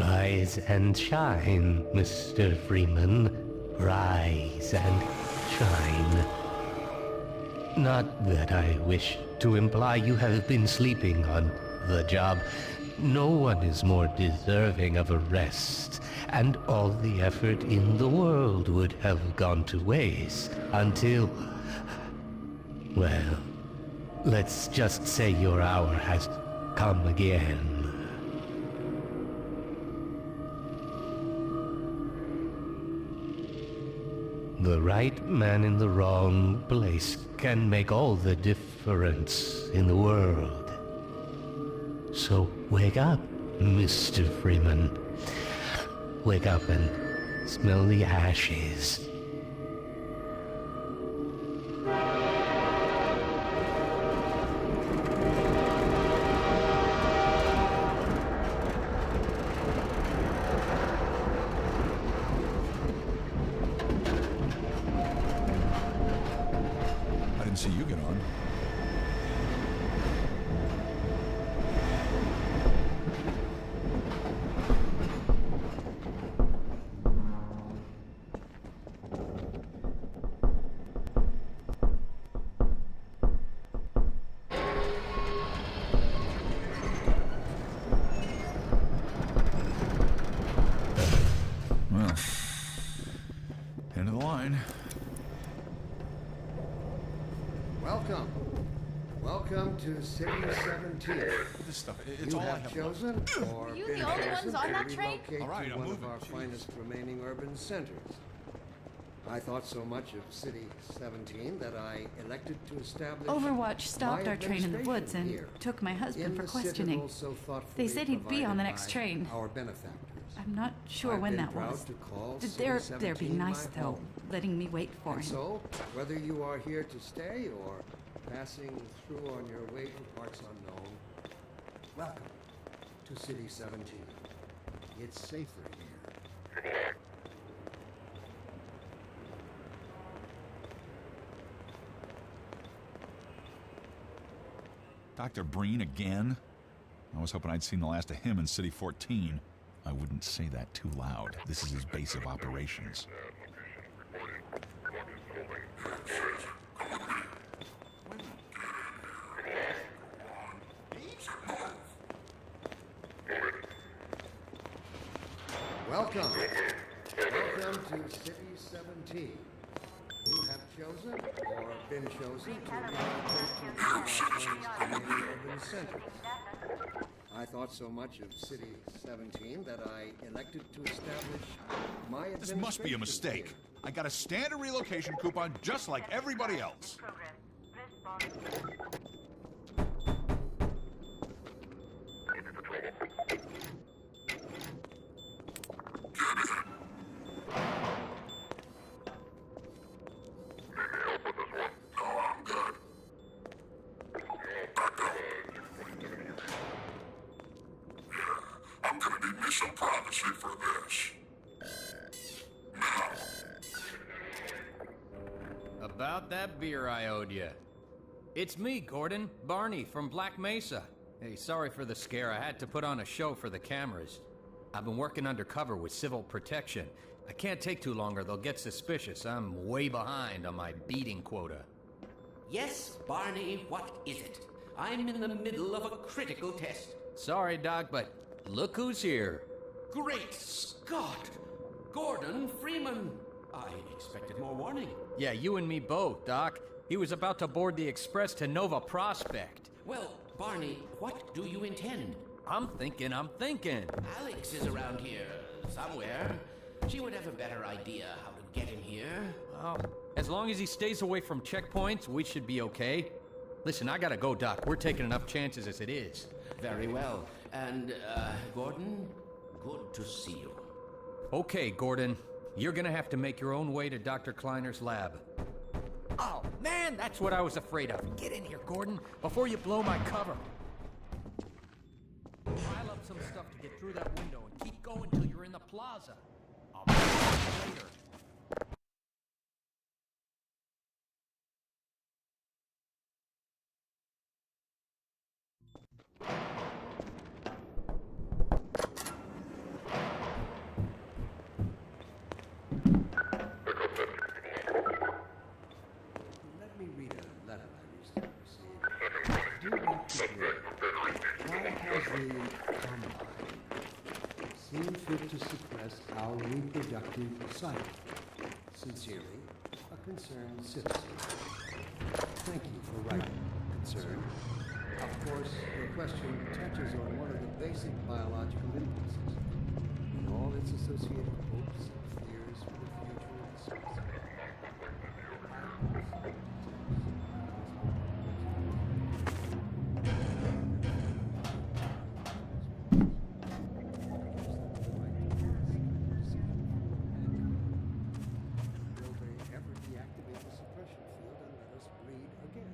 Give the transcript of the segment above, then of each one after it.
Rise and shine, Mr. Freeman. Rise and shine. Not that I wish to imply you have been sleeping on the job. No one is more deserving of a rest, and all the effort in the world would have gone to waste until... well, let's just say your hour has come again. The right man in the wrong place can make all the difference in the world. So wake up, Mr. Freeman. Wake up and smell the ashes. See you get on. Well, end of the line. Welcome to City 17. This stuff, it's You all I have have chosen or Are you been the only chosen ones on to that train? relocate All right, to I'm one of moving. our Jeez. finest remaining urban centers. I thought so much of City 17 that I elected to establish Overwatch stopped my our train in the woods and administration here, took my husband in for the questioning. citadel so thoughtfully They said he'd be on the next provided train. by our benefactors. I'm not sure I've when been that proud was. to call Did City they're 17 being nice, my though, home. letting me wait for And him. so, whether you are here to stay or passing through on your way to parts unknown, welcome to City 17. It's safer here. Dr. Breen again? I was hoping I'd seen the last of him in City 14. I wouldn't say that too loud. This is his base of operations. Welcome. Welcome to City 17. You have chosen or been chosen to relocate to one of our finest remaining urban centers. I thought so much of City 17 that I elected to establish my This must be a administration mistake. here. I got a standard relocation coupon just like everybody else. I'm gonna need me some privacy for this. About that beer I owed you. It's me, Gordon, Barney from Black Mesa. Hey, sorry for the scare. I had to put on a show for the cameras. I've been working undercover with civil protection. I can't take too long or they'll get suspicious. I'm way behind on my beating quota. Yes, Barney, what is it? I'm in the middle of a critical test. Sorry, Doc, but look who's here. Great Scott! Gordon Freeman! I expected more warning. Yeah, you and me both, Doc. He was about to board the express to Nova Prospect. Well, Barney, what do you intend? I'm thinking. Alex is around here, somewhere. She would have a better idea how to get him here. Well, as long as he stays away from checkpoints, we should be okay. Listen, I gotta go, Doc. We're taking enough chances as it is. Very well. And, Gordon, good to see you. Okay, Gordon. You're gonna have to make your own way to Dr. Kleiner's lab. Oh, man, that's what I was afraid of. Get in here, Gordon, before you blow my cover. Pile up some stuff to get through that window and keep going till you're in the plaza. I'll meet you later. Why has the Combine seen fit to suppress our reproductive cycle? Sincerely, a concerned citizen. Thank you for writing, concern. Of course, your question touches on one of the basic biological impulses, with all its associated hopes and fears for the future of the species. Will they ever deactivate the suppression field and let us breed again?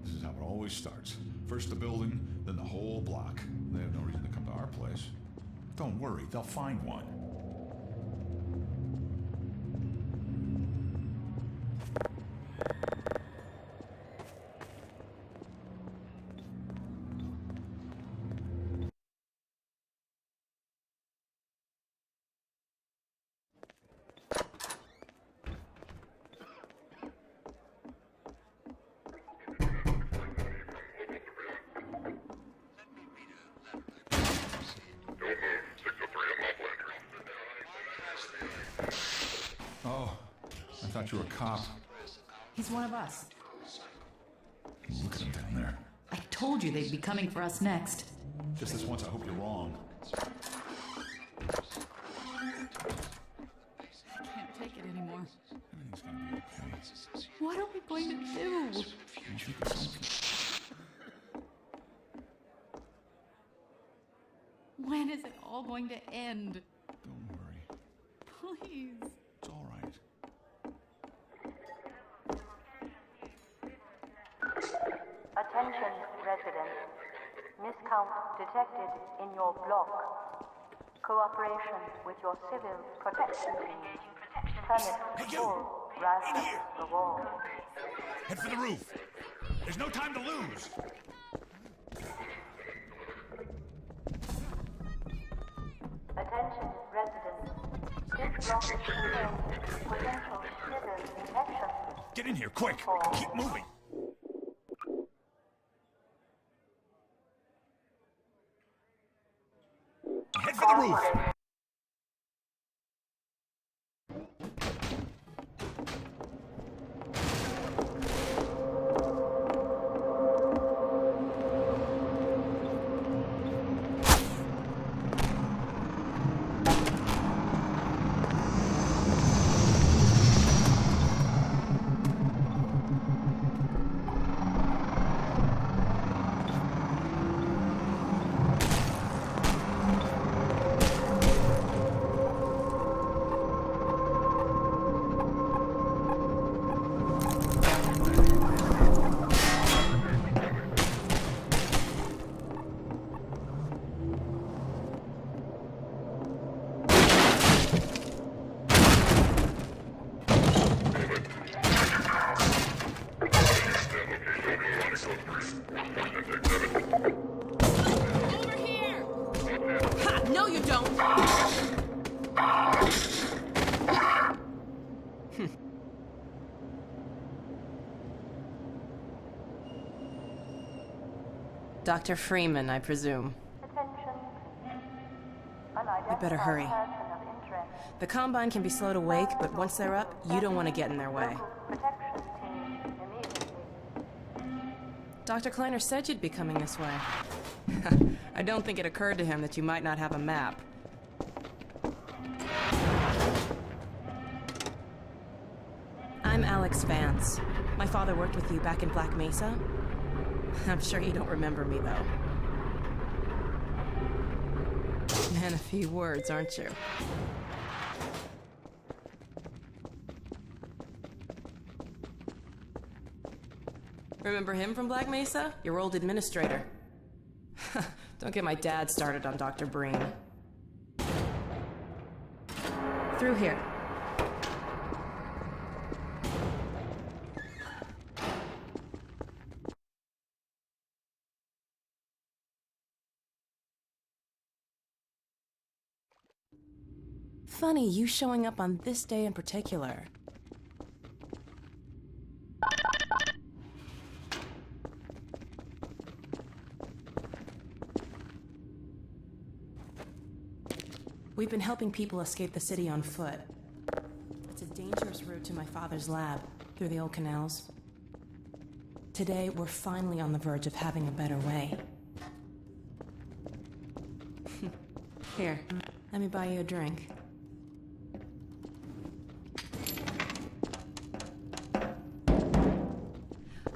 This is how it always starts. First the building, then the whole block. They have no reason to come to our place. Don't worry, they'll find one. Oh, I thought you were a cop. He's one of us. Look at him down there. I told you they'd be coming for us next. Just this once, I hope you're wrong. I can't take it anymore. Everything's gonna be okay. What are we going to do? You think of something. When is it all going to end? Don't worry. Please. It's all right. Attention, residents. Miscount detected in your block. Cooperation with your civil protection team. Permit full rise the wall. Head for the roof. There's no time to lose. Attention, residents. This block contains potential civil infection. Get in here, quick. Keep moving. Head for the roof. Over here! Ha! No, you don't! Dr. Freeman, I presume. Attention. We better hurry. Person of interest. The Combine can be slow to wake, but once they're up, you don't want to get in their way. Protection team immediately. Dr. Kleiner said you'd be coming this way. I don't think it occurred to him that you might not have a map. I'm Alex Vance. My father worked with you back in Black Mesa. I'm sure you don't remember me, though. Man, a few words, aren't you? Remember him from Black Mesa? Your old administrator. Don't get my dad started on Dr. Breen. Through here. Funny, you showing up on this day in particular. We've been helping people escape the city on foot. It's a dangerous route to my father's lab, through the old canals. Today, we're finally on the verge of having a better way. Here, let me buy you a drink.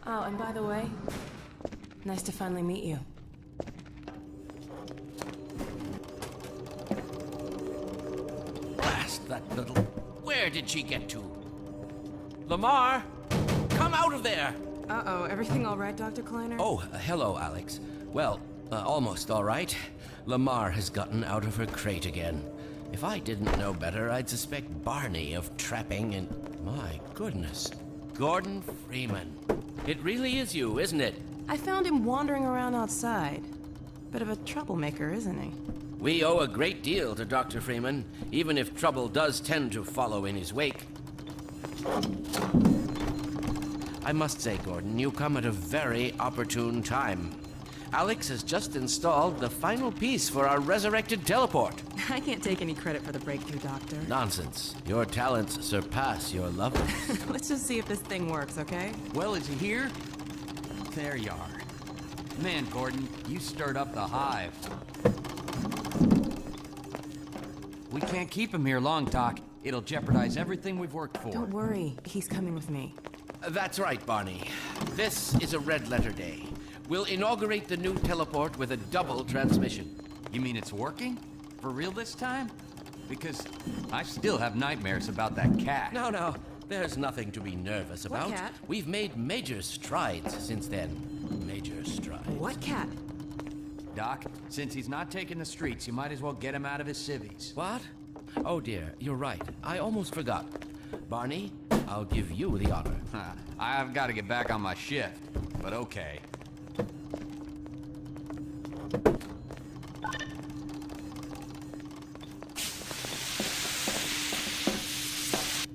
Oh, and by the way, nice to finally meet you. Blast that little... Where did she get to? Lamar! Come out of there! Uh-oh, everything all right, Dr. Kleiner? Oh, hello, Alex. Well, almost all right. Lamar has gotten out of her crate again. If I didn't know better, I'd suspect Barney of trapping and... My goodness. Gordon Freeman. It really is you, isn't it? I found him wandering around outside. Bit of a troublemaker, isn't he? We owe a great deal to Dr. Freeman, even if trouble does tend to follow in his wake. I must say, Gordon, you come at a very opportune time. Alex has just installed the final piece for our resurrected teleport. I can't take any credit for the breakthrough, Doctor. Nonsense. Your talents surpass your love. Let's just see if this thing works, okay? Well, is he here? There you are. Man, Gordon, you stirred up the hive. We can't keep him here long, Doc. It'll jeopardize everything we've worked for. Don't worry. He's coming with me. That's right, Barney. This is a red letter day. We'll inaugurate the new teleport with a double transmission. You mean it's working? For real this time? Because I still have nightmares about that cat. No. There's nothing to be nervous about. What cat? We've made major strides since then. Major strides. What cat? Doc, since he's not taking the streets, you might as well get him out of his civvies. What? Oh dear, you're right. I almost forgot. Barney, I'll give you the honor. I've got to get back on my shift, but okay.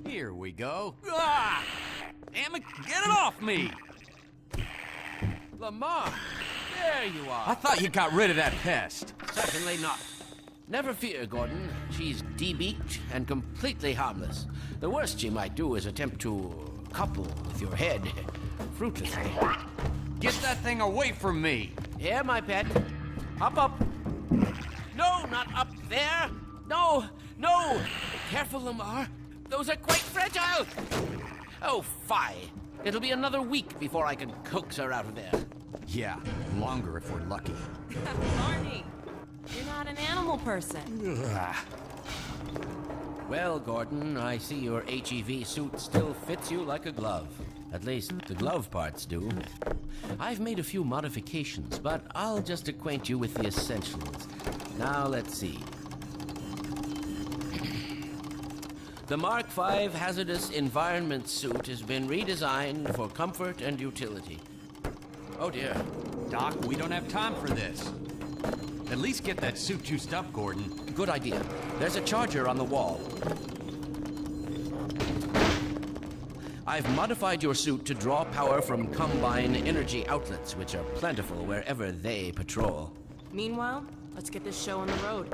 Here we go. Ah! Damn it, get it off me! Lamar, there you are. I thought you got rid of that pest. Certainly not. Never fear, Gordon. She's debeaked and completely harmless. The worst she might do is attempt to couple with your head fruitlessly. Get that thing away from me! Here, my pet. Hop up. No, not up there. No. Careful, Lamar. Those are quite fragile. Oh, fie. It'll be another week before I can coax her out of there. Yeah, longer if we're lucky. Barney, you're not an animal person. Well, Gordon, I see your HEV suit still fits you like a glove. At least the glove parts do. I've made a few modifications, but I'll just acquaint you with the essentials. Now, let's see. The Mark V Hazardous Environment suit has been redesigned for comfort and utility. Oh dear. Doc, we don't have time for this. At least get that suit juiced up, Gordon. Good idea. There's a charger on the wall. I've modified your suit to draw power from Combine energy outlets, which are plentiful wherever they patrol. Meanwhile, let's get this show on the road.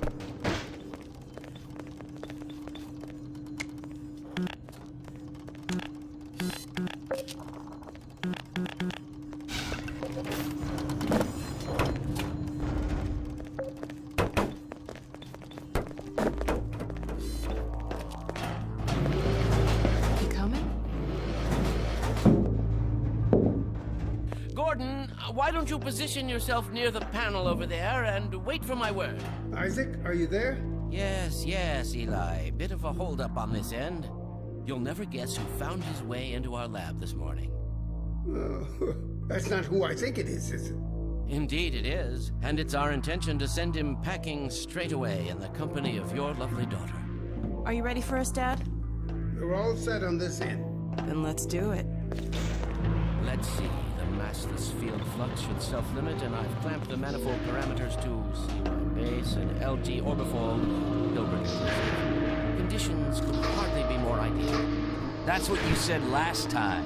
Gordon, why don't you position yourself near the panel over there and wait for my word? Isaac, are you there? Yes, Eli. Bit of a holdup on this end. You'll never guess who found his way into our lab this morning. That's not who I think it is it? Indeed it is, and it's our intention to send him packing straight away in the company of your lovely daughter. Are you ready for us, Dad? We're all set on this end. Then let's do it. Let's see. The massless field flux should self-limit, and I've clamped the manifold parameters to C1 base and LG orbifold Hilbert exclusive. Conditions could hardly be more ideal. That's what you said last time.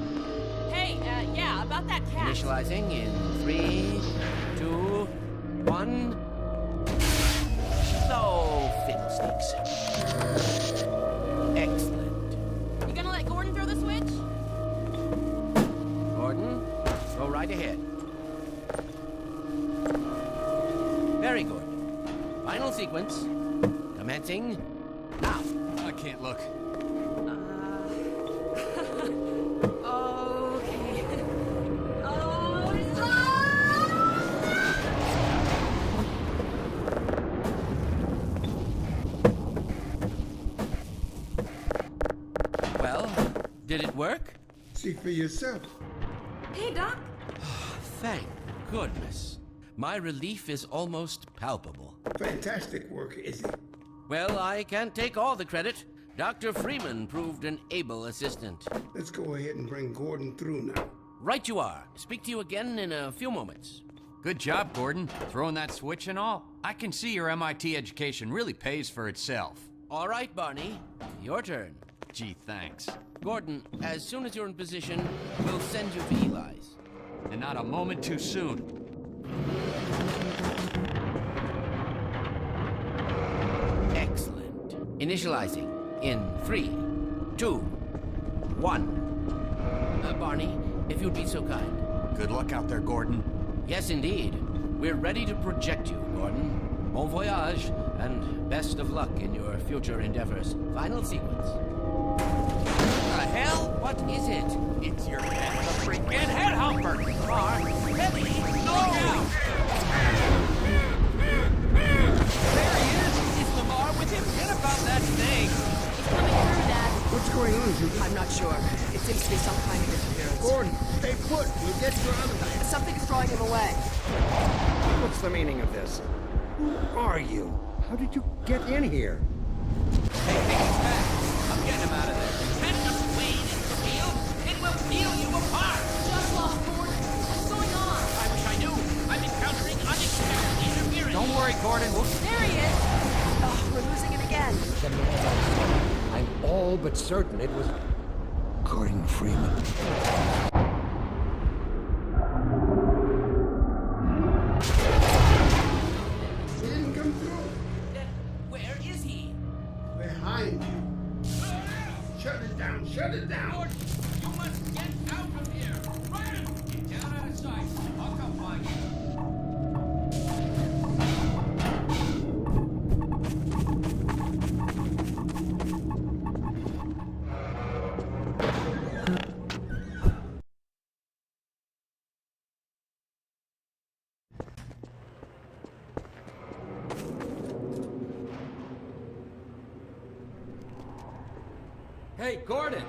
Hey, yeah, about that cat. Initializing in 3, 2, 1. So fixed. sneaks. Excellent. You gonna let Gordon throw the switch? Gordon, go right ahead. Very good. Final sequence. Commencing now. I can't look. Okay. Oh, Well, did it work? See for yourself. Hey, Doc. Thank goodness. My relief is almost palpable. Fantastic work, Izzy. Well, I can't take all the credit. Dr. Freeman proved an able assistant. Let's go ahead and bring Gordon through now. Right you are. Speak to you again in a few moments. Good job, Gordon. Throwing that switch and all. I can see your MIT education really pays for itself. All right, Barney. Your turn. Gee, thanks. Gordon, as soon as you're in position, we'll send you to Eli's. And not a moment too soon. Excellent. Initializing in 3, 2, 1. Barney, if you'd be so kind. Good luck out there, Gordon. Yes, indeed. We're ready to project you, Gordon. Bon voyage, and best of luck in your future endeavors. Final sequence. The hell? What is it? It's your head, the freaking head humper! Lamar, Heavy, look out! There he is! It's Lamar with him. Forget about that thing! He's coming through, Dad. What's going on, Judy? I'm not sure. It seems to be some kind of interference. Gordon, stay put. We'll get you out of there. Something's drawing him away. What's the meaning of this? Who are you? How did you get in here? Hey, he's back! I'm getting him out of there. Send us Wayne into the field, and we'll peel you apart! Just lost Gordon. What's going on? I wish I knew. I'm encountering unexpected interference. Don't worry, Gordon. There he is. Oh, we're losing him again. The man I saw. I'm all but certain it was Gordon Freeman. He didn't come through. Where is he? Behind you. Shut it down. Shut it down. You must get out of here! Run! Get down out of sight. I'll come find you. Hey, Gordon!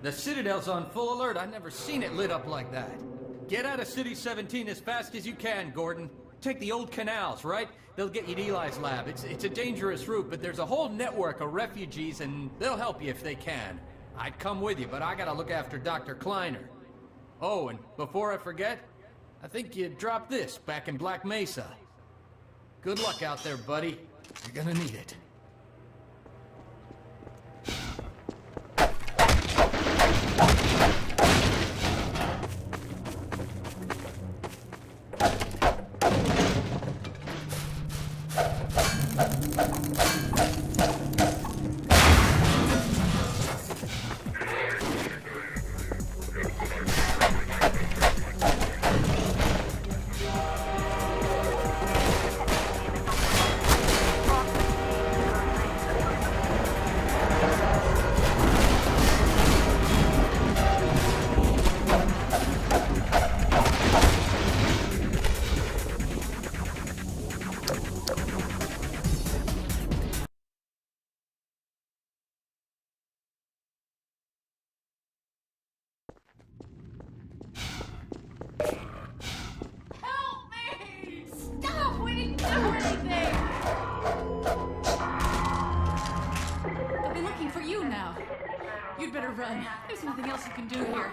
The Citadel's on full alert. I've never seen it lit up like that. Get out of City 17 as fast as you can, Gordon. Take the old canals, right? They'll get you to Eli's lab. It's a dangerous route, but there's a whole network of refugees, and they'll help you if they can. I'd come with you, but I gotta look after Dr. Kleiner. Oh, and before I forget, I think you dropped this back in Black Mesa. Good luck out there, buddy. You're gonna need it. Help me! Stop! We didn't do anything! I'll be looking for you now. You'd better run. There's nothing else you can do here.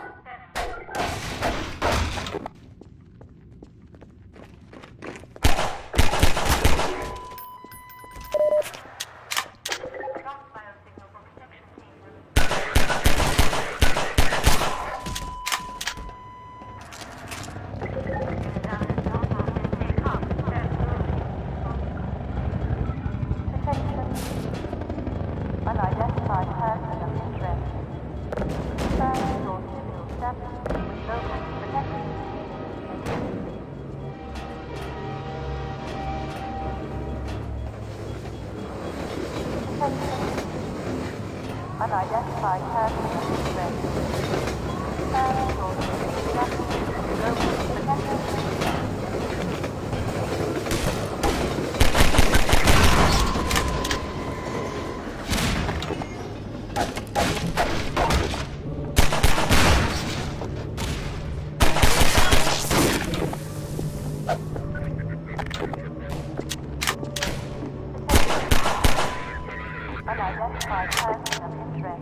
with local protection. Unidentified person of interest. Local protection. Unidentified person of interest.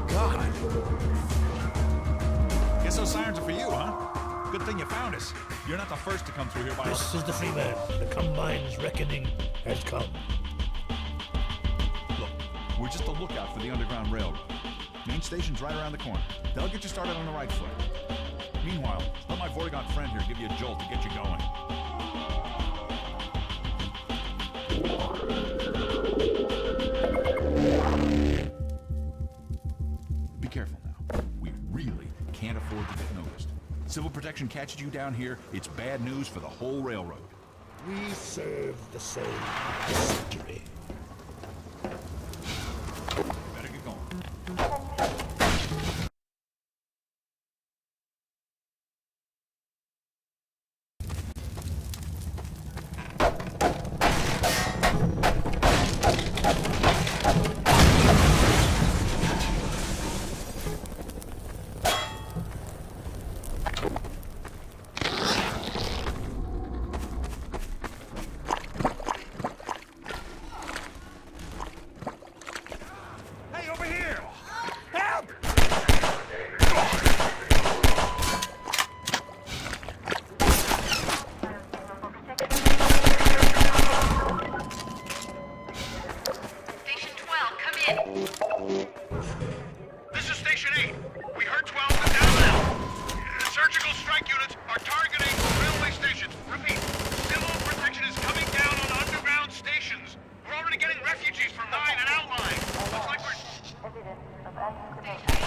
God. Guess those sirens are for you, huh? Good thing you found us. You're not the first to come through here by... This is the Freeman. The Combine's reckoning has come. Look, we're just a lookout for the Underground Railroad. Main station's right around the corner. They'll get you started on the right foot. Meanwhile, let my Vortigaunt friend here give you a jolt to get you going. Be careful now. We really can't afford to get noticed. Civil protection catches you down here, it's bad news for the whole railroad. We serve the same history. Better get going. This is Station 8. We heard 12 and down now. Surgical strike units are targeting railway stations. Repeat, civil protection is coming down on underground stations. We're already getting refugees from 9 and outlying. Looks like we're... Evidence of anticipation.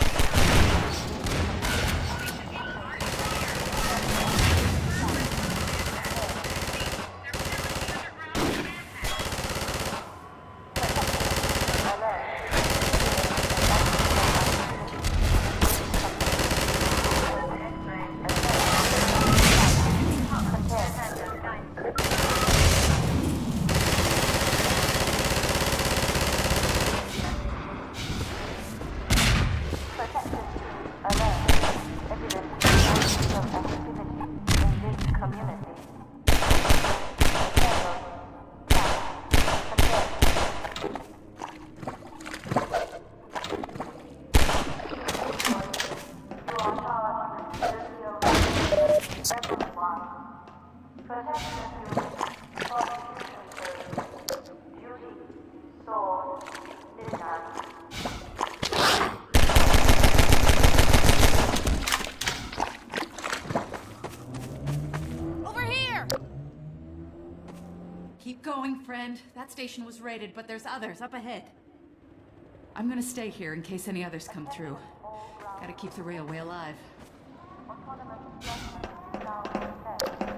Over here! Keep going, friend. That station was raided, but there's others up ahead. I'm gonna stay here in case any others come through. Gotta keep the railway alive. Autonomous judgment is now in effect.